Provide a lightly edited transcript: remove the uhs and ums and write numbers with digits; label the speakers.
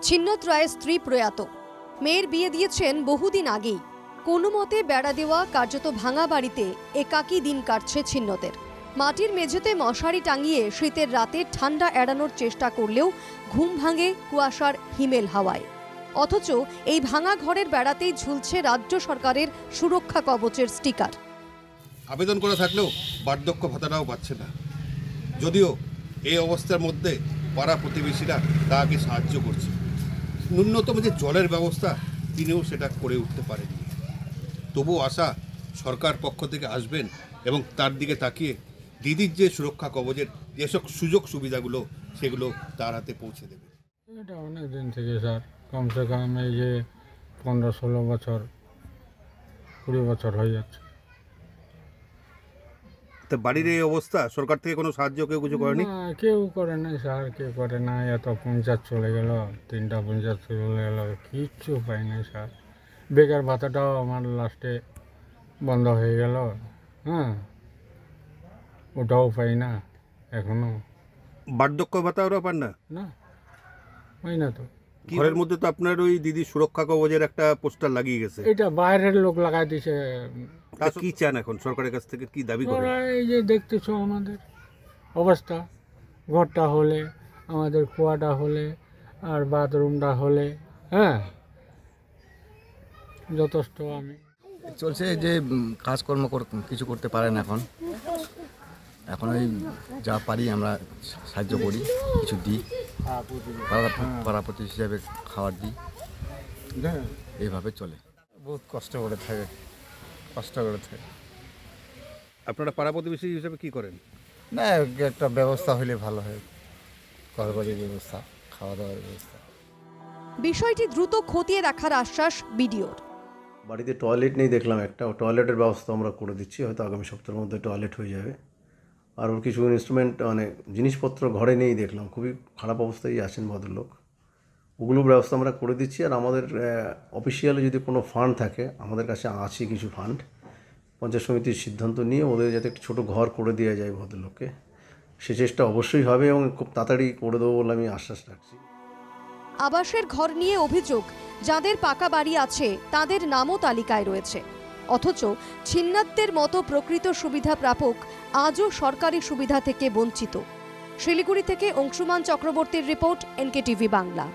Speaker 1: ছিন্নত রায়ের স্ত্রী প্রয়াত। মেয়ের বিয়ে দিয়েছেন বহুদিন আগেই। কোনো মতে বেড়া দেওয়া কার্যত ভাঙা বাড়িতে একাকী দিন কাটছে ছিন্নতের। মাটির মেঝেতে মশারি টাঙিয়ে শীতের রাতে ঠান্ডা এড়ানোর চেষ্টা করলেও ঘুম ভাঙে কুয়াশার হিমেল হাওয়ায়। অথচ এই ভাঙা ঘরের বেড়াতেই ঝুলছে রাজ্য সরকারের সুরক্ষা কবচের স্টিকার।
Speaker 2: আবেদন করা থাকলেও বার্ধক্য ভাতাটাও পাচ্ছে না। যদিও এই অবস্থার মধ্যে পাড়া প্রতিবেশীরা তাকে সাহায্য করছে। ন্যূনতম যে জলের ব্যবস্থা তিনিও সেটা করে উঠতে পারেননি। তবুও আশা সরকার পক্ষ থেকে আসবেন এবং তার দিকে তাকিয়ে দিদির যে সুরক্ষা কবচের যেসব সুযোগ সুবিধাগুলো সেগুলো তার হাতে পৌঁছে দেবে।
Speaker 3: এটা অনেক দিন থেকে স্যার, কমসে কম এই যে 15-16 বছর 20 বছর হয়ে যাচ্ছে।
Speaker 2: তো বাড়ির এই অবস্থা, সরকার থেকে কোনো সাহায্য কেউ কিছু করেনি?
Speaker 3: না, কেউ করে নাই স্যার, কেউ করে না। এত পঞ্চায়েত চলে গেল, 3টা পঞ্চায়েত চলে গেল, কিচ্ছু পাই নাই স্যার। বেকার ভাতাটাও আমার লাস্টে বন্ধ হয়ে গেল। হ্যাঁ, ওটাও পাই না এখনো।
Speaker 2: বার্ধক্য ভাতা ওরা পান না?
Speaker 3: না, পাই না তো।
Speaker 2: ঘরের মধ্যে তো আপনার ওই দিদির সুরক্ষা কবচের একটা পোস্টার লাগিয়ে গেছে।
Speaker 3: এটা বাইরের লোক লাগাই দিছে।
Speaker 2: তা কি চান এখন সরকারের কাছ থেকে, কি দাবি করেন?
Speaker 3: ওরা এই যে দেখতেছো আমাদের অবস্থা, ঘরটা হলে, আমাদের কুয়াটা হলে, আর বাথরুমটা হলে, হ্যাঁ, যথেষ্ট। আমি
Speaker 4: চলছে যে কাজকর্ম কিছু করতে পারে না এখন ওই যা পারি আমরা সাহায্য করি, কিছু দিই, পাড়াপতি হিসাবে খাবার দিই, এইভাবে চলে।
Speaker 5: বহুত কষ্ট করে থাকে।
Speaker 2: আপনারা পাড়া প্রতিবেশী হিসেবে কি করেন?
Speaker 5: না, একটা ব্যবস্থা হলে ভালো হয়, ঘরবাড়ির ব্যবস্থা, খাওয়া দাওয়ার ব্যবস্থা।
Speaker 1: বিষয়টি দ্রুত খতিয়ে দেখার আশ্বাস বিডিওর।
Speaker 6: বাড়িতে টয়লেট নেই দেখলাম, একটা টয়লেটের ব্যবস্থা আমরা করে দিচ্ছি, হয়তো আগামী সপ্তাহের মধ্যে টয়লেট হয়ে যাবে। আর ওর কিছু ইনস্ট্রুমেন্ট জিনিসপত্র ঘরে নেই দেখলাম, খুবই খারাপ অবস্থায় আছেন ভদ্রলোক, ওগুলোর ব্যবস্থা আমরা করে দিচ্ছি। আর আমাদের অফিসিয়ালি যদি কোনো ফান্ড থাকে, আমাদের কাছে আছে কিছু ফান্ড, পঞ্চায়েত সমিতির সিদ্ধান্ত নিয়ে ওদের যাতে একটা ছোটো ঘর করে দেওয়া যায় ভদ্রলোককে, সে চেষ্টা অবশ্যই হবে এবং খুব তাড়াতাড়ি করে দেবো বলে আমি আশ্বাস রাখছি।
Speaker 1: আবাসের ঘর নিয়ে অভিযোগ, যাদের পাকা বাড়ি আছে তাদের নামও তালিকায় রয়েছে। অথচ ছিন্নাত্তের মতো প্রকৃত সুবিধা প্রাপক আজও সরকারি সুবিধা থেকে বঞ্চিত। শিলিগুড়ি থেকে অংশুমান চক্রবর্তীর রিপোর্ট, NKTV বাংলা।